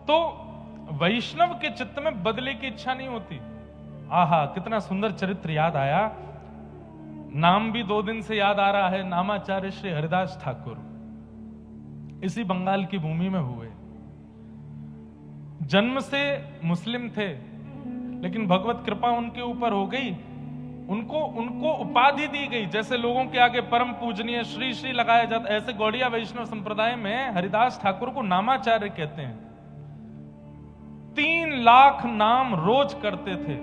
तो वैष्णव के चित्त में बदले की इच्छा नहीं होती। आहा, कितना सुंदर चरित्र याद आया। नाम भी 2 दिन से याद आ रहा है, नामाचार्य श्री हरिदास ठाकुर, इसी बंगाल की भूमि में हुए। जन्म से मुस्लिम थे, लेकिन भगवत कृपा उनके ऊपर हो गई। उनको उपाधि दी गई। जैसे लोगों के आगे परम पूजनीय श्री श्री लगाया जाता, ऐसे गौड़िया वैष्णव संप्रदाय में हरिदास ठाकुर को नामाचार्य कहते हैं। 3 लाख नाम रोज करते थे।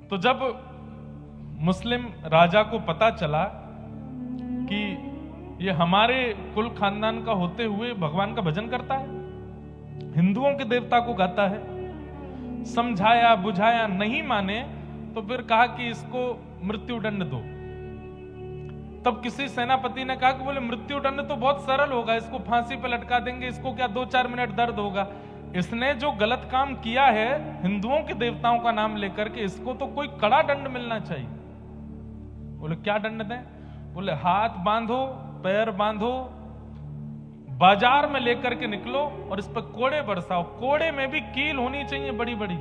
तो जब मुस्लिम राजा को पता चला कि ये हमारे कुल खानदान का होते हुए भगवान का भजन करता है, हिंदुओं के देवता को गाता है, समझाया बुझाया, नहीं माने तो फिर कहा कि इसको मृत्यु दंड दो। तब किसी सेनापति ने कहा कि बोले मृत्यु दंड तो बहुत सरल होगा, इसको फांसी पर लटका देंगे, इसको क्या 2-4 मिनट दर्द होगा। इसने जो गलत काम किया है हिंदुओं के देवताओं का नाम लेकर के, इसको तो कोई कड़ा दंड मिलना चाहिए। बोले क्या दंड दें? बोले हाथ बांधो, पैर बांधो, बाजार में लेकर के निकलो और इस पर कोड़े बरसाओ। कोड़े में भी कील होनी चाहिए बड़ी बड़ी,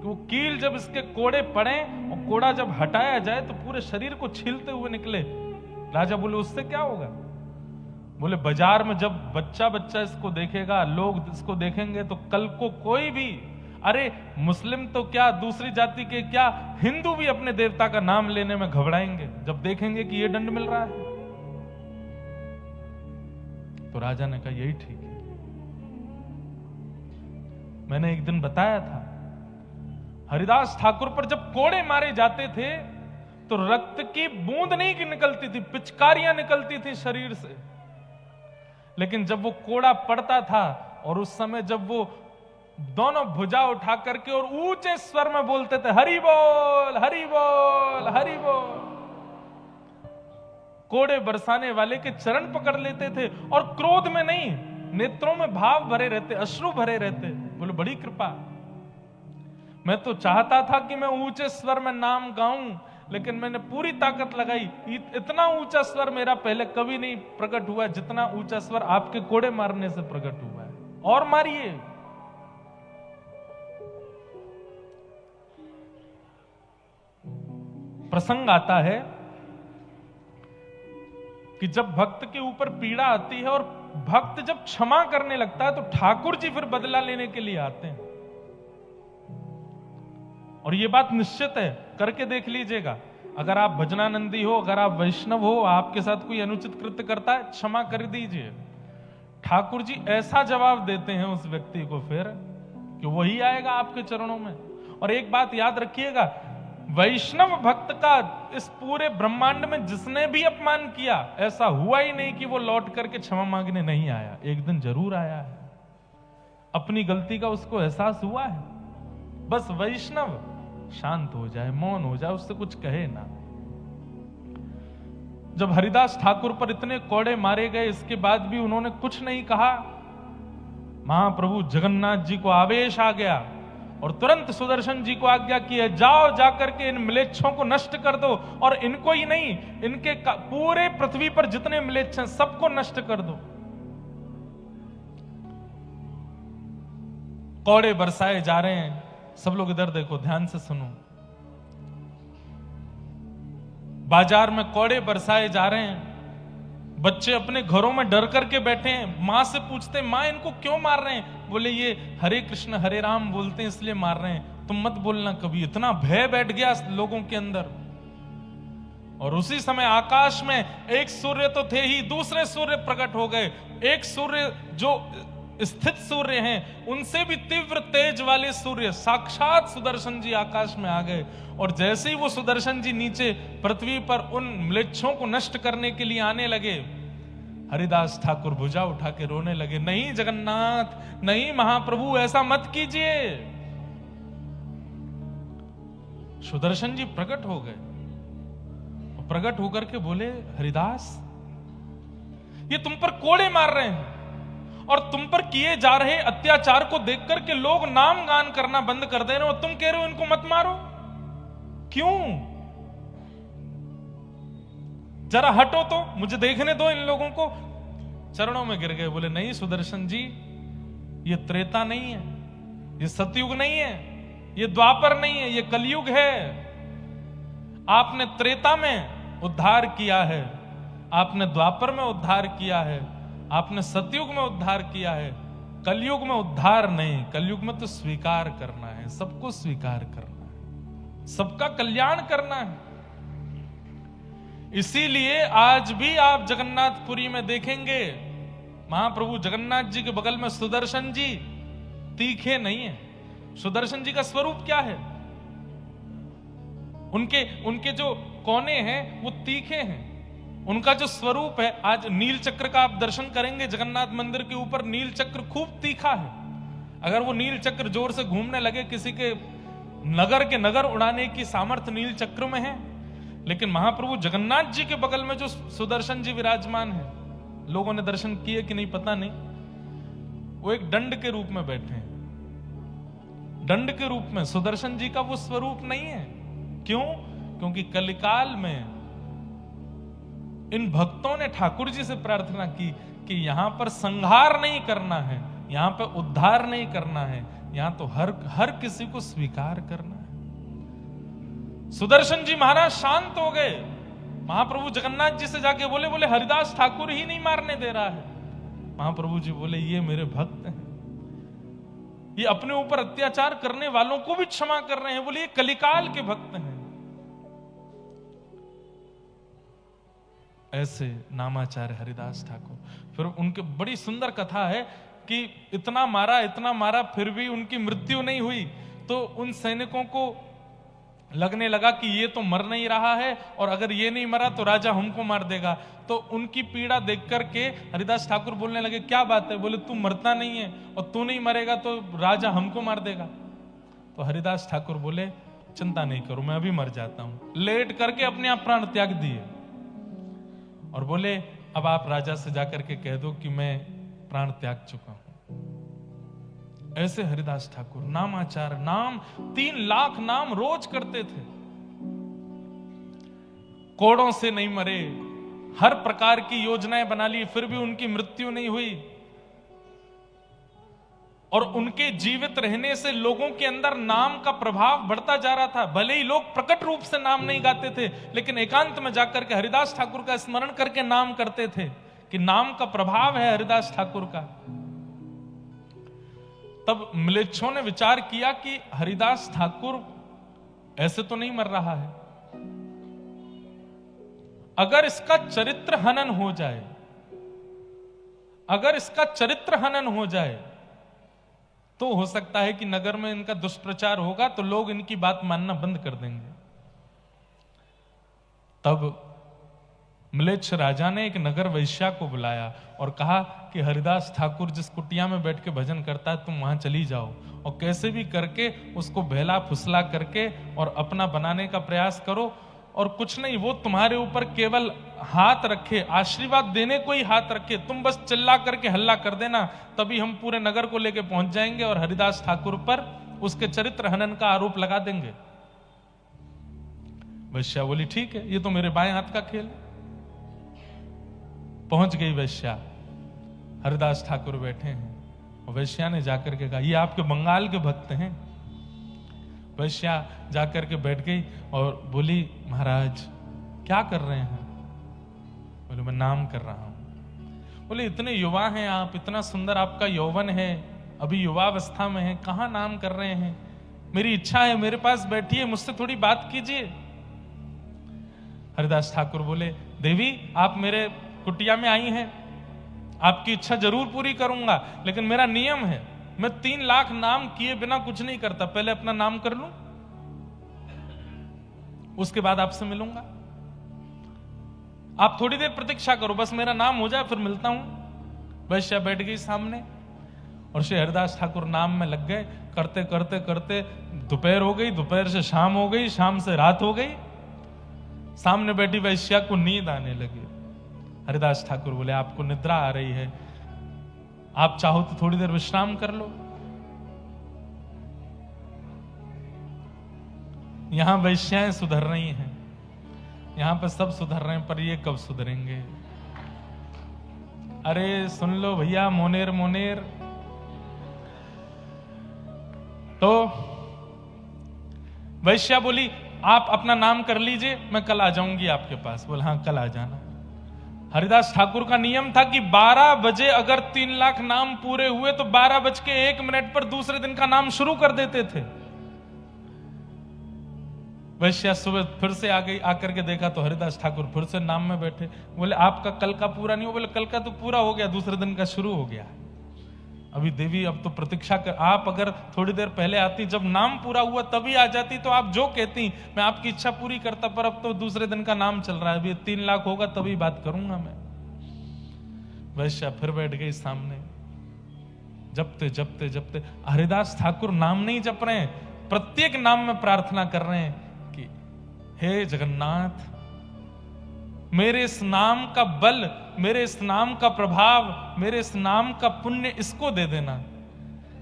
वो कील जब इसके कोड़े पड़े और कोड़ा जब हटाया जाए तो पूरे शरीर को छीलते हुए निकले। राजा बोले उससे क्या होगा? बोले बाजार में जब बच्चा बच्चा इसको देखेगा, लोग इसको देखेंगे तो कल को कोई भी, अरे मुस्लिम तो क्या, दूसरी जाति के क्या, हिंदू भी अपने देवता का नाम लेने में घबराएंगे जब देखेंगे कि ये दंड मिल रहा है। तो राजा ने कहा यही ठीक है। मैंने एक दिन बताया था, हरिदास ठाकुर पर जब कोड़े मारे जाते थे तो रक्त की बूंद नहीं निकलती थी, पिचकारियां निकलती थी शरीर से। लेकिन जब वो कोड़ा पड़ता था और उस समय जब वो दोनों भुजा उठा करके और ऊंचे स्वर में बोलते थे हरि बोल हरि बोल हरि बोल, कोड़े बरसाने वाले के चरण पकड़ लेते थे और क्रोध में नहीं, नेत्रों में भाव भरे रहते, अश्रु भरे रहते। बोले बड़ी कृपा। मैं तो चाहता था कि मैं ऊंचे स्वर में नाम गाऊं, लेकिन मैंने पूरी ताकत लगाई। इतना ऊंचा स्वर मेरा पहले कभी नहीं प्रकट हुआ जितना ऊंचा स्वर आपके कोड़े मारने से प्रकट हुआ है। और मारिए। प्रसंग आता है कि जब भक्त के ऊपर पीड़ा आती है और भक्त जब क्षमा करने लगता है तो ठाकुर जी फिर बदला लेने के लिए आते हैं। और यह बात निश्चित है, करके देख लीजिएगा। अगर आप भजनानंदी हो, अगर आप वैष्णव हो, आपके साथ कोई अनुचित कृत्य करता है, क्षमा कर दीजिए। ठाकुर जी ऐसा जवाब देते हैं उस व्यक्ति को फिर कि वही आएगा आपके चरणों में। और एक बात याद रखिएगा, वैष्णव भक्त का इस पूरे ब्रह्मांड में जिसने भी अपमान किया, ऐसा हुआ ही नहीं कि वो लौट करके क्षमा मांगने नहीं आया। एक दिन जरूर आया है, अपनी गलती का उसको एहसास हुआ है। बस वैष्णव शांत हो जाए, मौन हो जाए, उससे कुछ कहे ना। जब हरिदास ठाकुर पर इतने कोड़े मारे गए, इसके बाद भी उन्होंने कुछ नहीं कहा। महाप्रभु जगन्नाथ जी को आवेश आ गया और तुरंत सुदर्शन जी को आज्ञा की है, जाओ जाकर के इन म्लेच्छों को नष्ट कर दो, और इनको ही नहीं, इनके पूरे पृथ्वी पर जितने म्लेच्छ हैं सबको नष्ट कर दो। कोड़े बरसाए जा रहे हैं। सब लोग इधर देखो, ध्यान से सुनो। बाजार में कोड़े बरसाए जा रहे हैं। बच्चे अपने घरों में डर करके बैठे हैं। मां से पूछते, मां इनको क्यों मार रहे हैं? बोले ये हरे कृष्ण हरे राम बोलते हैं इसलिए मार रहे हैं, तुम मत बोलना कभी। इतना भय बैठ गया लोगों के अंदर। और उसी समय आकाश में एक सूर्य तो थे ही, दूसरे सूर्य प्रकट हो गए। एक सूर्य जो स्थित सूर्य हैं, उनसे भी तीव्र तेज वाले सूर्य साक्षात सुदर्शन जी आकाश में आ गए। और जैसे ही वो सुदर्शन जी नीचे पृथ्वी पर उन म्लेच्छों को नष्ट करने के लिए आने लगे, हरिदास ठाकुर भुजा उठा के रोने लगे, नहीं जगन्नाथ, नहीं महाप्रभु, ऐसा मत कीजिए। सुदर्शन जी प्रकट हो गए। प्रकट होकर के बोले, हरिदास ये तुम पर कोड़े मार रहे हैं और तुम पर किए जा रहे अत्याचार को देख करके लोग नाम गान करना बंद कर दे रहे हो, तुम कह रहे हो इनको मत मारो, क्यों? जरा हटो तो, मुझे देखने दो इन लोगों को। चरणों में गिर गए, बोले नहीं सुदर्शन जी, ये त्रेता नहीं है, ये सतयुग नहीं है, ये द्वापर नहीं है, ये कलयुग है। आपने त्रेता में उद्धार किया है, आपने द्वापर में उद्धार किया है, आपने सतयुग में उद्धार किया है, कलयुग में उद्धार नहीं। कलयुग में तो स्वीकार करना है, सबको स्वीकार करना है, सबका कल्याण करना है। इसीलिए आज भी आप जगन्नाथपुरी में देखेंगे महाप्रभु जगन्नाथ जी के बगल में सुदर्शन जी तीखे नहीं है। सुदर्शन जी का स्वरूप क्या है? उनके जो कोने हैं वो तीखे हैं। उनका जो स्वरूप है, आज नील चक्र का आप दर्शन करेंगे जगन्नाथ मंदिर के ऊपर, नील चक्र खूब तीखा है। अगर वो नील चक्र जोर से घूमने लगे, किसी के नगर उड़ाने की सामर्थ्य नील चक्र में है। लेकिन महाप्रभु जगन्नाथ जी के बगल में जो सुदर्शन जी विराजमान है, लोगों ने दर्शन किए कि नहीं पता नहीं, वो एक दंड के रूप में बैठे हैं। दंड के रूप में सुदर्शन जी का वो स्वरूप नहीं है। क्यों? क्योंकि कलिकाल में इन भक्तों ने ठाकुर जी से प्रार्थना की कि यहां पर संहार नहीं करना है, यहां पर उद्धार नहीं करना है, यहां तो हर किसी को स्वीकार करना है। सुदर्शन जी महाराज शांत हो गए। महाप्रभु जगन्नाथ जी से जाके बोले हरिदास ठाकुर ही नहीं मारने दे रहा है। महाप्रभु जी बोले ये मेरे भक्त हैं, ये अपने ऊपर अत्याचार करने वालों को भी क्षमा कर रहे हैं। बोले ये कलिकाल के भक्त हैं। ऐसे नामाचार्य हरिदास ठाकुर। फिर उनके बड़ी सुंदर कथा है कि इतना मारा फिर भी उनकी मृत्यु नहीं हुई। तो उन सैनिकों को लगने लगा कि ये तो मर नहीं रहा है, और अगर ये नहीं मरा तो राजा हमको मार देगा। तो उनकी पीड़ा देख करके हरिदास ठाकुर बोलने लगे क्या बात है? बोले तू मरता नहीं है और तू नहीं मरेगा तो राजा हमको मार देगा। तो हरिदास ठाकुर बोले चिंता नहीं करो, मैं अभी मर जाता हूं। लेट करके अपने आप प्राण त्याग दिए और बोले अब आप राजा से जाकर के कह दो कि मैं प्राण त्याग चुका हूं। ऐसे हरिदास ठाकुर नामाचार, नाम 3 लाख नाम रोज करते थे। कोड़ों से नहीं मरे, हर प्रकार की योजनाएं बना ली, फिर भी उनकी मृत्यु नहीं हुई। और उनके जीवित रहने से लोगों के अंदर नाम का प्रभाव बढ़ता जा रहा था। भले ही लोग प्रकट रूप से नाम नहीं गाते थे, लेकिन एकांत में जाकर के हरिदास ठाकुर का स्मरण करके नाम करते थे कि नाम का प्रभाव है हरिदास ठाकुर का। तब म्लेच्छों ने विचार किया कि हरिदास ठाकुर ऐसे तो नहीं मर रहा है, अगर इसका चरित्र हनन हो जाए, अगर इसका चरित्र हनन हो जाए तो हो सकता है कि नगर में इनका दुष्प्रचार होगा तो लोग इनकी बात मानना बंद कर देंगे। तब म्लेच्छ राजा ने एक नगर वैश्या को बुलाया और कहा कि हरिदास ठाकुर जिस कुटिया में बैठ के भजन करता है तुम वहां चली जाओ और कैसे भी करके उसको बहला फुसला करके और अपना बनाने का प्रयास करो। और कुछ नहीं, वो तुम्हारे ऊपर केवल हाथ रखे, आशीर्वाद देने को ही हाथ रखे, तुम बस चिल्ला करके हल्ला कर देना, तभी हम पूरे नगर को लेके पहुंच जाएंगे और हरिदास ठाकुर पर उसके चरित्र हनन का आरोप लगा देंगे। वैश्या बोली ठीक है, ये तो मेरे बाएं हाथ का खेल। पहुंच गई वैश्या, हरिदास ठाकुर बैठे हैं और वैश्या ने जाकर के कहा ये आपके बंगाल के भक्त हैं। वैश्या जाकर के बैठ गई और बोली महाराज क्या कर रहे हैं? बोले मैं नाम कर रहा हूं। बोले इतने युवा हैं आप, इतना सुंदर आपका यौवन है, अभी युवावस्था में है, कहां नाम कर रहे हैं? मेरी इच्छा है मेरे पास बैठिए, मुझसे थोड़ी बात कीजिए। हरिदास ठाकुर बोले देवी आप मेरे कुटिया में आई हैं, आपकी इच्छा जरूर पूरी करूंगा, लेकिन मेरा नियम है मैं 3 लाख नाम किए बिना कुछ नहीं करता, पहले अपना नाम कर लूं उसके बाद आपसे मिलूंगा। आप थोड़ी देर प्रतीक्षा करो, बस मेरा नाम हो जाए फिर मिलता हूं। वैश्या बैठ गई सामने और श्री हरिदास ठाकुर नाम में लग गए। करते करते करते दोपहर हो गई, दोपहर से शाम हो गई, शाम से रात हो गई। सामने बैठी वैश्या को नींद आने लगी। हरिदास ठाकुर बोले आपको निद्रा आ रही है, आप चाहो तो थोड़ी देर विश्राम कर लो। यहां वैश्याएं सुधर रही हैं, यहां पर सब सुधर रहे हैं, पर ये कब सुधरेंगे? अरे सुन लो भैया, मोनेर मोनेर। तो वैश्या बोली, आप अपना नाम कर लीजिए, मैं कल आ जाऊंगी आपके पास। बोला हाँ कल आ जाना। हरिदास ठाकुर का नियम था कि 12 बजे अगर 3 लाख नाम पूरे हुए तो 12:01 पर दूसरे दिन का नाम शुरू कर देते थे। वैश्या सुबह फिर से आ गई, आकर के देखा तो हरिदास ठाकुर फिर से नाम में बैठे। बोले आपका कल का पूरा नहीं हो? बोले कल का तो पूरा हो गया, दूसरे दिन का शुरू हो गया। अभी देवी अब तो प्रतीक्षा कर, आप अगर थोड़ी देर पहले आती, जब नाम पूरा हुआ तभी आ जाती तो आप जो कहती मैं आपकी इच्छा पूरी करता, पर अब तो दूसरे दिन का नाम चल रहा है, अभी 3 लाख होगा तभी बात करूंगा मैं। वैश्या फिर बैठ गई सामने, जपते जपते जपते। हरिदास ठाकुर नाम नहीं जप रहे हैं, प्रत्येक नाम में प्रार्थना कर रहे हैं कि हे जगन्नाथ, मेरे इस नाम का बल, मेरे इस नाम का प्रभाव, मेरे इस नाम का पुण्य इसको दे देना।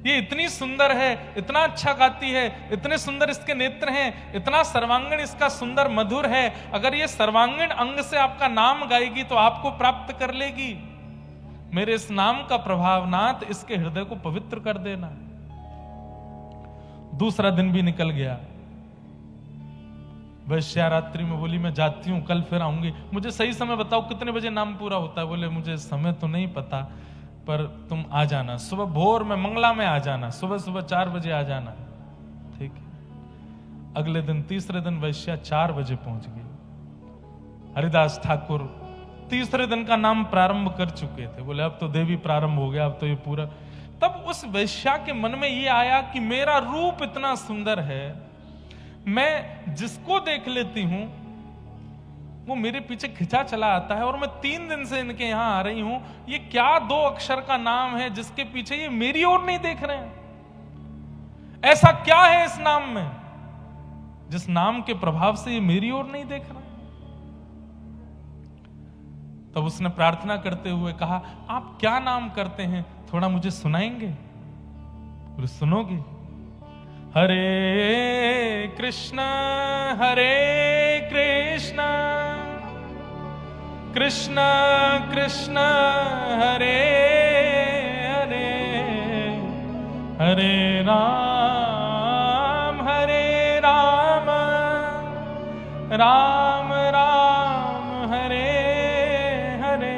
ये इतनी सुंदर है, इतना अच्छा गाती है, इतने सुंदर इसके नेत्र हैं, इतना सर्वांगीण इसका सुंदर मधुर है। अगर ये सर्वांगीण अंग से आपका नाम गाएगी तो आपको प्राप्त कर लेगी। मेरे इस नाम का प्रभाव नाथ इसके हृदय को पवित्र कर देना। दूसरा दिन भी निकल गया। वैश्या रात्रि में बोली मैं जाती हूं, कल फिर आऊंगी। मुझे सही समय बताओ कितने बजे नाम पूरा होता है? बोले मुझे समय तो नहीं पता, पर तुम आ जाना सुबह भोर में, मंगला में आ जाना, सुबह सुबह 4 बजे आ जाना। ठीक है। अगले दिन तीसरे दिन वैश्या 4 बजे पहुंच गई। हरिदास ठाकुर तीसरे दिन का नाम प्रारंभ कर चुके थे। बोले अब तो देवी प्रारंभ हो गया, अब तो ये पूरा। तब उस वैश्या के मन में ये आया कि मेरा रूप इतना सुंदर है, मैं जिसको देख लेती हूं वो मेरे पीछे खिंचा चला आता है, और मैं 3 दिन से इनके यहां आ रही हूं। ये क्या 2 अक्षर का नाम है जिसके पीछे ये मेरी ओर नहीं देख रहे हैं? ऐसा क्या है इस नाम में जिस नाम के प्रभाव से ये मेरी ओर नहीं देख रहे? तब उसने प्रार्थना करते हुए कहा, आप क्या नाम करते हैं, थोड़ा मुझे सुनाएंगे? बोले सुनोगे? हरे कृष्ण कृष्ण कृष्ण हरे हरे, हरे राम राम राम हरे हरे।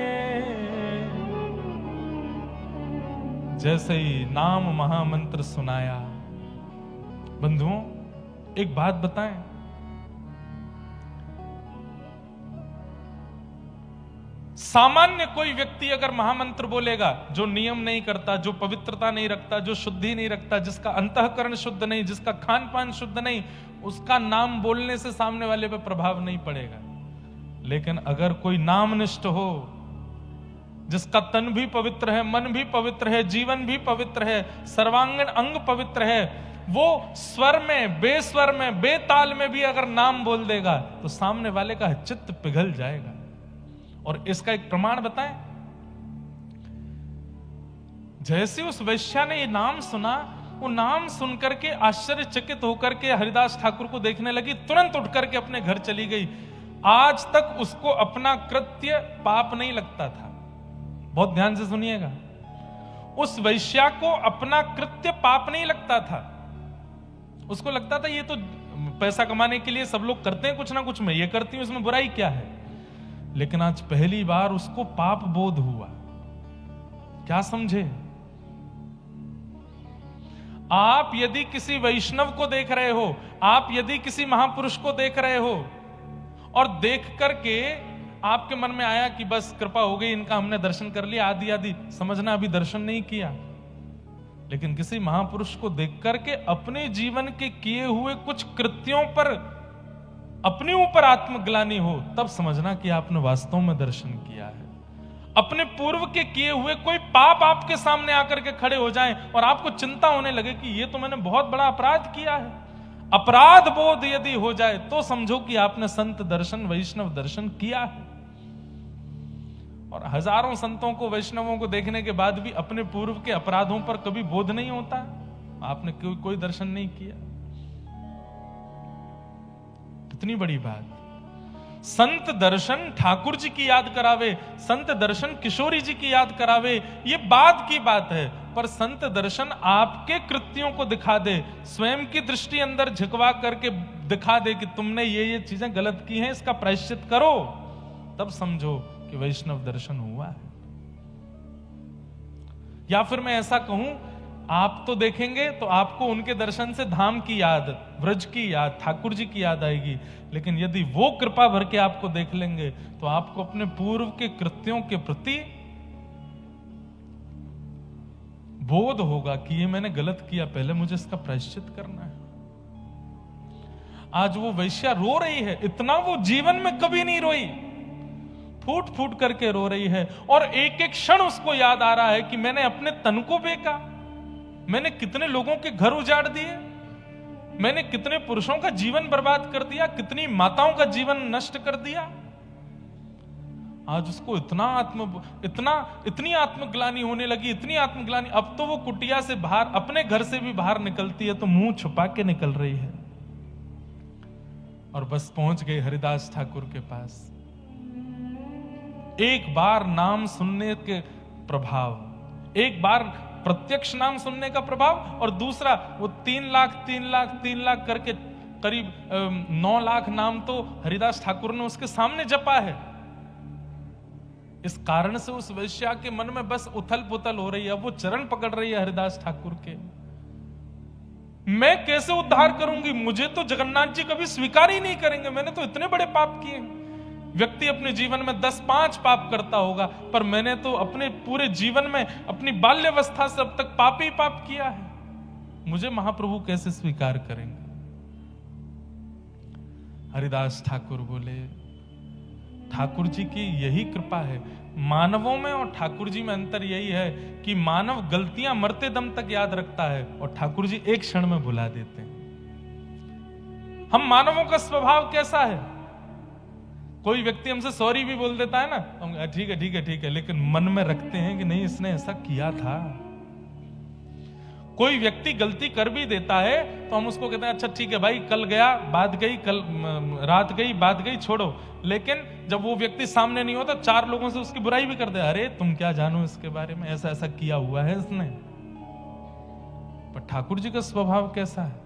जैसे ही नाम महामंत्र सुनाया, बंधुओं एक बात बताएं, सामान्य कोई व्यक्ति अगर महामंत्र बोलेगा, जो नियम नहीं करता, जो पवित्रता नहीं रखता, जो शुद्धि नहीं रखता, जिसका अंतःकरण शुद्ध नहीं, जिसका खान पान शुद्ध नहीं, उसका नाम बोलने से सामने वाले पे प्रभाव नहीं पड़ेगा। लेकिन अगर कोई नामनिष्ठ हो, जिसका तन भी पवित्र है, मन भी पवित्र है, जीवन भी पवित्र है, सर्वांगीण अंग पवित्र है, वो स्वर में, बेस्वर में, बेताल में भी अगर नाम बोल देगा तो सामने वाले का चित्त पिघल जाएगा। और इसका एक प्रमाण बताएं, जैसे उस वैश्या ने ये नाम सुना, वो नाम सुनकर के आश्चर्यचकित होकर के हरिदास ठाकुर को देखने लगी, तुरंत उठ करके अपने घर चली गई। आज तक उसको अपना कृत्य पाप नहीं लगता था। बहुत ध्यान से सुनिएगा, उस वैश्या को अपना कृत्य पाप नहीं लगता था। उसको लगता था ये तो पैसा कमाने के लिए सब लोग करते हैं कुछ ना कुछ, मैं ये करती हूं, इसमें बुराई क्या है। लेकिन आज पहली बार उसको पाप बोध हुआ। क्या समझे? आप यदि किसी वैष्णव को देख रहे हो, आप यदि किसी महापुरुष को देख रहे हो, और देख करके आपके मन में आया कि बस कृपा हो गई, इनका हमने दर्शन कर लिया, आदि आदि, समझना अभी दर्शन नहीं किया। लेकिन किसी महापुरुष को देख करके अपने जीवन के किए हुए कुछ कृत्यों पर अपने ऊपर आत्मग्लानि हो, तब समझना कि आपने वास्तव में दर्शन किया है। अपने पूर्व के किए हुए कोई पाप आपके सामने आकर के खड़े हो जाएं और आपको चिंता होने लगे कि ये तो मैंने बहुत बड़ा अपराध किया है, अपराध बोध यदि हो जाए तो समझो कि आपने संत दर्शन, वैष्णव दर्शन किया है। और हजारों संतों को, वैष्णवों को देखने के बाद भी अपने पूर्व के अपराधों पर कभी बोध नहीं होता। आपने कोई दर्शन नहीं किया। कितनी बड़ी बात। संत दर्शन ठाकुर जी की याद करावे, संत दर्शन किशोरी जी की याद करावे, ये बाद की बात है। पर संत दर्शन आपके कृत्यों को दिखा दे, स्वयं की दृष्टि अंदर झुकवा करके दिखा दे कि तुमने ये चीजें गलत की हैं, इसका प्रायश्चित करो, तब समझो कि वैष्णव दर्शन हुआ है। या फिर मैं ऐसा कहूं, आप तो देखेंगे तो आपको उनके दर्शन से धाम की याद, व्रज की याद, ठाकुर जी की याद आएगी, लेकिन यदि वो कृपा भर के आपको देख लेंगे तो आपको अपने पूर्व के कृत्यों के प्रति बोध होगा कि ये मैंने गलत किया, पहले मुझे इसका प्रायश्चित करना है। आज वो वैश्या रो रही है, इतना वो जीवन में कभी नहीं रोई, फूट फूट करके रो रही है, और एक एक क्षण उसको याद आ रहा है कि मैंने अपने तन को बेचा, मैंने कितने लोगों के घर उजाड़ दिए, मैंने कितने पुरुषों का जीवन बर्बाद कर दिया, कितनी माताओं का जीवन नष्ट कर दिया। आज उसको इतनी आत्मग्लानि होने लगी, इतनी आत्मग्लानि, अब तो वो कुटिया से बाहर, अपने घर से भी बाहर निकलती है तो मुंह छुपा के निकल रही है। और बस पहुंच गई हरिदास ठाकुर के पास। एक बार नाम सुनने के प्रभाव, एक बार प्रत्यक्ष नाम सुनने का प्रभाव, और दूसरा वो 3 लाख करके करीब 9 लाख नाम तो हरिदास ठाकुर ने उसके सामने जपा है। इस कारण से उस वैश्या के मन में बस उथल पुथल हो रही है, वो चरण पकड़ रही है हरिदास ठाकुर के। मैं कैसे उद्धार करूंगी, मुझे तो जगन्नाथ जी कभी स्वीकार ही नहीं करेंगे, मैंने तो इतने बड़े पाप किए। व्यक्ति अपने जीवन में 10-5 पाप करता होगा, पर मैंने तो अपने पूरे जीवन में, अपनी बाल्यावस्था से अब तक पाप ही पाप किया है, मुझे महाप्रभु कैसे स्वीकार करेंगे। हरिदास ठाकुर बोले, ठाकुर जी की यही कृपा है। मानवों में और ठाकुर जी में अंतर यही है कि मानव गलतियां मरते दम तक याद रखता है और ठाकुर जी एक क्षण में भुला देते हैं। हम मानवों का स्वभाव कैसा है, कोई व्यक्ति हमसे सॉरी भी बोल देता है ना, हम ठीक है, लेकिन मन में रखते हैं कि नहीं इसने ऐसा किया था। कोई व्यक्ति गलती कर भी देता है तो हम उसको कहते हैं अच्छा ठीक है भाई, कल गया बात गई, कल रात गई बात गई, छोड़ो। लेकिन जब वो व्यक्ति सामने नहीं होता, 4 लोगों से उसकी बुराई भी कर दे, अरे तुम क्या जानो इसके बारे में, ऐसा ऐसा किया हुआ है इसने। पर ठाकुर जी का स्वभाव कैसा है,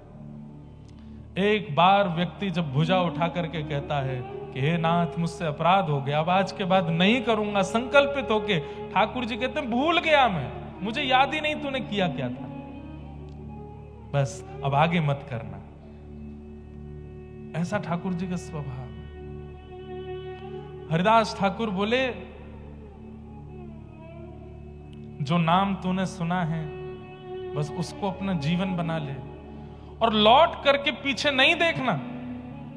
एक बार व्यक्ति जब भुजा उठा करके कहता है कि हे नाथ मुझसे अपराध हो गया, अब आज के बाद नहीं करूंगा, संकल्पित होके, ठाकुर जी कहते हैं भूल गया मैं, मुझे याद ही नहीं तूने किया क्या था, बस अब आगे मत करना। ऐसा ठाकुर जी का स्वभाव। हरिदास ठाकुर बोले, जो नाम तूने सुना है बस उसको अपना जीवन बना ले और लौट करके पीछे नहीं देखना,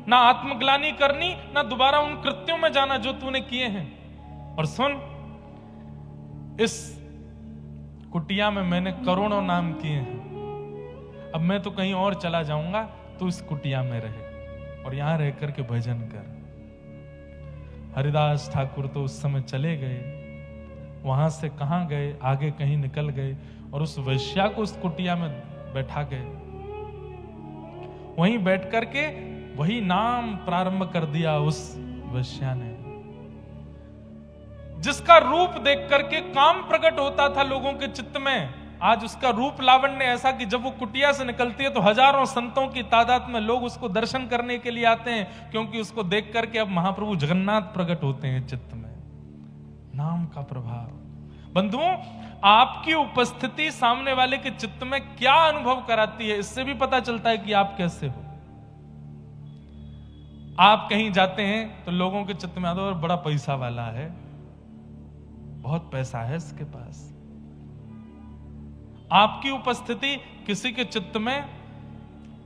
ना आत्मग्लानि करनी, ना दोबारा उन कृत्यों में जाना जो तूने किए हैं। और सुन, इस कुटिया में मैंने करोड़ों नाम किए हैं, अब मैं तो कहीं और चला जाऊंगा, तो इस कुटिया में रहे और यहां रह करके भजन कर। हरिदास ठाकुर तो उस समय चले गए, वहां से कहां गए, आगे कहीं निकल गए और उस वैश्या को उस कुटिया में बैठा गए। वहीं बैठ करके वही नाम प्रारंभ कर दिया उस वैश्या ने, जिसका रूप देख करके काम प्रकट होता था लोगों के चित्त में। आज उसका रूप लावण्य ऐसा कि जब वो कुटिया से निकलती है तो हजारों संतों की तादाद में लोग उसको दर्शन करने के लिए आते हैं, क्योंकि उसको देख करके अब महाप्रभु जगन्नाथ प्रकट होते हैं चित्त में। नाम का प्रभाव। बंधुओं, आपकी उपस्थिति सामने वाले के चित्त में क्या अनुभव कराती है, इससे भी पता चलता है कि आप कैसे हो। आप कहीं जाते हैं तो लोगों के चित्त में आता है बड़ा पैसा वाला है, बहुत पैसा है इसके पास। आपकी उपस्थिति किसी के चित्त में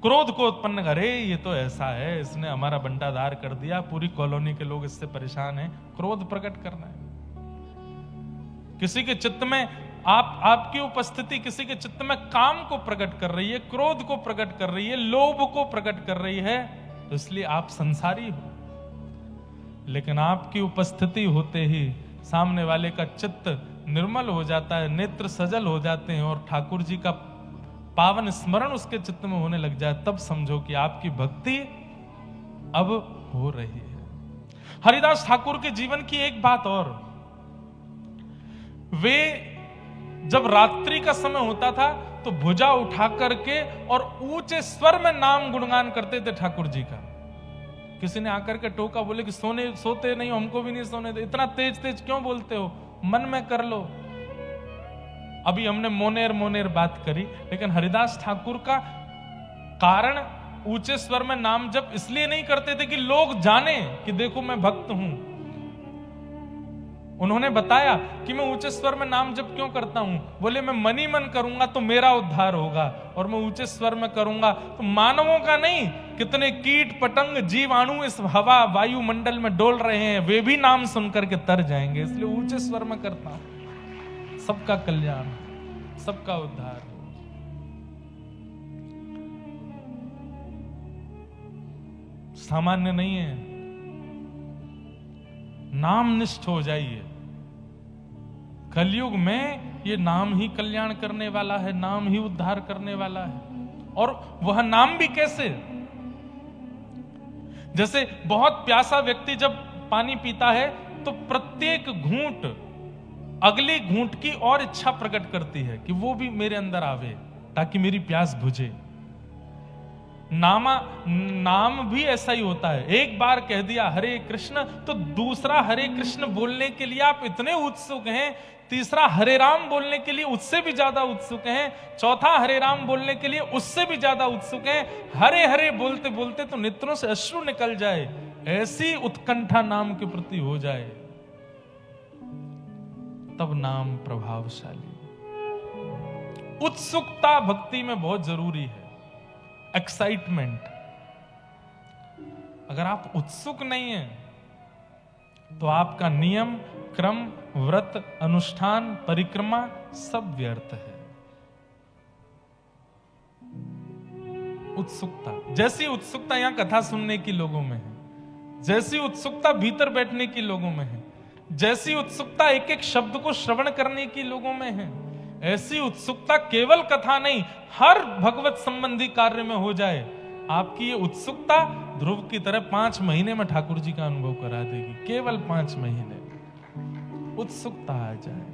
क्रोध को उत्पन्न करे, ये तो ऐसा है, इसने हमारा बंटाधार कर दिया, पूरी कॉलोनी के लोग इससे परेशान हैं, क्रोध प्रकट करना है। किसी के चित्त में आपकी उपस्थिति किसी के चित्त में काम को प्रकट कर रही है, क्रोध को प्रकट कर रही है, लोभ को प्रकट कर रही है, तो इसलिए आप संसारी हो। लेकिन आपकी उपस्थिति होते ही सामने वाले का चित्त निर्मल हो जाता है, नेत्र सजल हो जाते हैं और ठाकुर जी का पावन स्मरण उसके चित्त में होने लग जाए, तब समझो कि आपकी भक्ति अब हो रही है। हरिदास ठाकुर के जीवन की एक बात और, वे जब रात्रि का समय होता था तो भुजा उठा करके और ऊंचे स्वर में नाम गुणगान करते थे ठाकुर जी का। किसी ने आकर के टोका, बोले कि सोते नहीं हो, हमको भी नहीं सोने दे, इतना तेज तेज क्यों बोलते हो, मन में कर लो। अभी हमने मोनेर मोनेर बात करी, लेकिन हरिदास ठाकुर का कारण ऊंचे स्वर में नाम जप इसलिए नहीं करते थे कि लोग जाने कि देखो मैं भक्त हूं। उन्होंने बताया कि मैं ऊंचे स्वर में नाम जप क्यों करता हूं, बोले मैं मन ही मन करूंगा तो मेरा उद्धार होगा, और मैं ऊंचे स्वर में करूंगा तो मानवों का नहीं, कितने कीट पतंग जीवाणु इस हवा वायुमंडल में डोल रहे हैं, वे भी नाम सुनकर के तर जाएंगे, इसलिए ऊंचे स्वर में करता हूं। सबका कल्याण, सबका उद्धार। सामान्य नहीं है, नाम निष्ठ हो जाइए। कलयुग में ये नाम ही कल्याण करने वाला है, नाम ही उद्धार करने वाला है। और वह नाम भी कैसे, जैसे बहुत प्यासा व्यक्ति जब पानी पीता है तो प्रत्येक घूंट अगली घूंट की और इच्छा प्रकट करती है कि वो भी मेरे अंदर आवे ताकि मेरी प्यास बुझे। नाम भी ऐसा ही होता है, एक बार कह दिया हरे कृष्ण तो दूसरा हरे कृष्ण बोलने के लिए आप इतने उत्सुक हैं, तीसरा हरे राम बोलने के लिए उससे भी ज्यादा उत्सुक हैं, चौथा हरे राम बोलने के लिए उससे भी ज्यादा उत्सुक हैं। हरे हरे बोलते बोलते तो नेत्रों से अश्रु निकल जाए, ऐसी उत्कंठा नाम के प्रति हो जाए, तब नाम प्रभावशाली। उत्सुकता भक्ति में बहुत जरूरी है, एक्साइटमेंट। अगर आप उत्सुक नहीं हैं तो आपका नियम, क्रम, व्रत, अनुष्ठान, परिक्रमा सब व्यर्थ है। उत्सुकता, जैसी उत्सुकता यहां कथा सुनने की लोगों में है, जैसी उत्सुकता भीतर बैठने की लोगों में है, जैसी उत्सुकता एक एक शब्द को श्रवण करने की लोगों में है, ऐसी उत्सुकता केवल कथा नहीं हर भगवत संबंधी कार्य में हो जाए। आपकी ये उत्सुकता ध्रुव की तरह 5 महीने में ठाकुर जी का अनुभव करा देगी। केवल 5 महीने उत्सुकता आ जाए।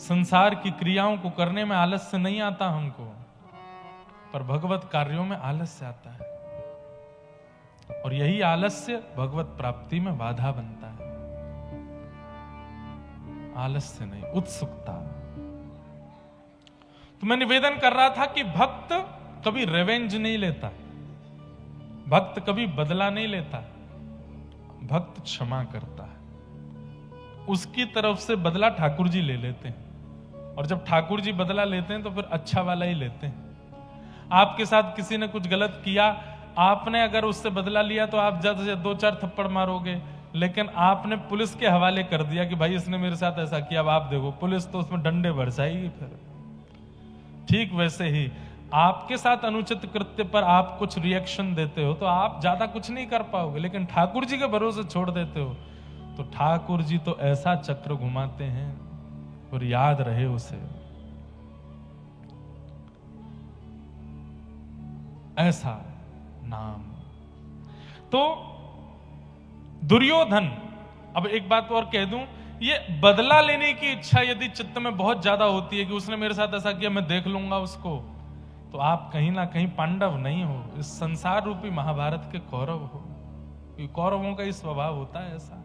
संसार की क्रियाओं को करने में आलस्य नहीं आता हमको, पर भगवत कार्यों में आलस्य आता है, और यही आलस्य भगवत प्राप्ति में बाधा बनता है। आलस्य नहीं, उत्सुकता। तो मैं निवेदन कर रहा था कि भक्त कभी रिवेंज नहीं लेता, भक्त कभी बदला नहीं लेता, भक्त क्षमा करता है। उसकी तरफ से बदला ठाकुर जी ले लेते हैं, और जब ठाकुर जी बदला लेते हैं तो फिर अच्छा वाला ही लेते हैं। आपके साथ किसी ने कुछ गलत किया, आपने अगर उससे बदला लिया तो आप ज्यादा से 2-4 थप्पड़ मारोगे, लेकिन आपने पुलिस के हवाले कर दिया कि भाई इसने मेरे साथ ऐसा किया, अब आप देखो, पुलिस तो उसमें डंडे बरसाएगी फिर। ठीक वैसे ही आपके साथ अनुचित कृत्य पर आप कुछ रिएक्शन देते हो तो आप ज्यादा कुछ नहीं कर पाओगे, लेकिन ठाकुर जी के भरोसे छोड़ देते हो तो ठाकुर जी तो ऐसा चक्र घुमाते हैं, और याद रहे उसे। ऐसा नाम। तो दुर्योधन, अब एक बात और कह दूं, ये बदला लेने की इच्छा यदि चित्त में बहुत ज्यादा होती है कि उसने मेरे साथ ऐसा किया मैं देख लूंगा उसको, तो आप कहीं ना कहीं पांडव नहीं हो, इस संसार रूपी महाभारत के कौरव हो। कौरवों का ही स्वभाव होता है ऐसा।